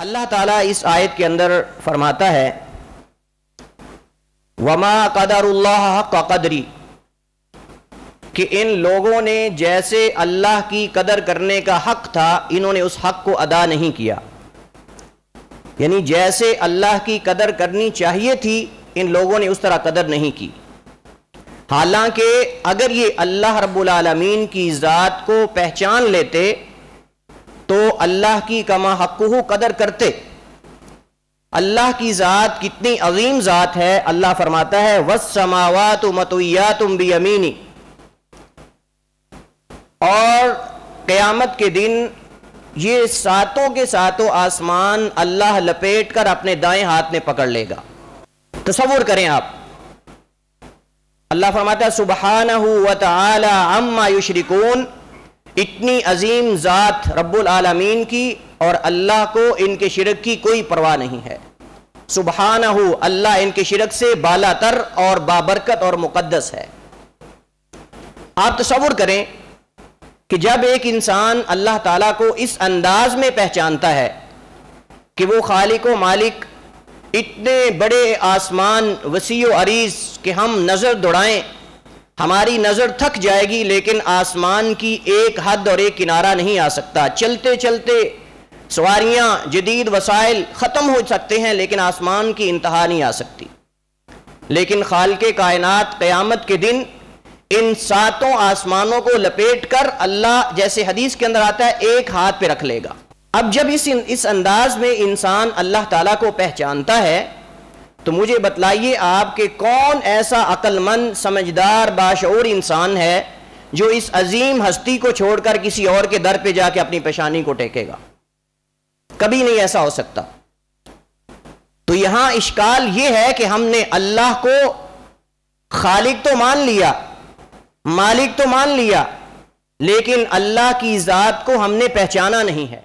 اللہ تعالیٰ اس آیت کے اندر فرماتا ہے وَمَا قَدَرُ اللَّهَ حَقَّ قَدْرِهِ کہ ان لوگوں نے جیسے اللہ کی قدر کرنے کا حق تھا انہوں نے اس حق کو ادا نہیں کیا، یعنی جیسے اللہ کی قدر کرنی چاہیے تھی ان لوگوں نے اس طرح قدر نہیں کی۔ حالانکہ اگر یہ اللہ رب العالمین کی ذات کو پہچان لیتے تو اللہ کی کما حقہ قدر کرتے۔ اللہ کی ذات کتنی عظیم ذات ہے، اللہ فرماتا ہے وَالسَّمَاوَاتُ مَطْوِيَّاتٌ بِيَمِينِهِ، اور قیامت کے دن یہ ساتوں کے ساتوں آسمان اللہ لپیٹ کر اپنے دائیں ہاتھ میں پکڑ لے گا۔ تصور کریں آپ، اللہ فرماتا ہے سبحانہ وتعالی عما یشرکون، اتنی عظیم ذات رب العالمین کی اور اللہ کو ان کے شرک کی کوئی پرواہ نہیں ہے۔ سبحانہ، اللہ ان کے شرک سے بالا تر اور بابرکت اور مقدس ہے۔ آپ تصور کریں کہ جب ایک انسان اللہ تعالیٰ کو اس انداز میں پہچانتا ہے کہ وہ خالق و مالک، اتنے بڑے آسمان وسیع و عریض کہ ہم نظر دوڑائیں ہماری نظر تھک جائے گی لیکن آسمان کی ایک حد اور ایک کنارہ نہیں آ سکتا، چلتے چلتے سواریاں جدید وسائل ختم ہو سکتے ہیں لیکن آسمان کی انتہا نہیں آ سکتی۔ لیکن خالق کائنات قیامت کے دن ان ساتوں آسمانوں کو لپیٹ کر اللہ، جیسے حدیث کے اندر آتا ہے، ایک ہاتھ پہ رکھ لے گا۔ اب جب اس انداز میں انسان اللہ تعالیٰ کو پہچانتا ہے تو مجھے بتلائیے آپ کہ کون ایسا عقل مند، سمجھدار، باشعور انسان ہے جو اس عظیم ہستی کو چھوڑ کر کسی اور کے در پہ جا کے اپنی پیشانی کو ٹیکے گا؟ کبھی نہیں ایسا ہو سکتا۔ تو یہاں اشکال یہ ہے کہ ہم نے اللہ کو خالق تو مان لیا، مالک تو مان لیا، لیکن اللہ کی ذات کو ہم نے پہچانا نہیں ہے۔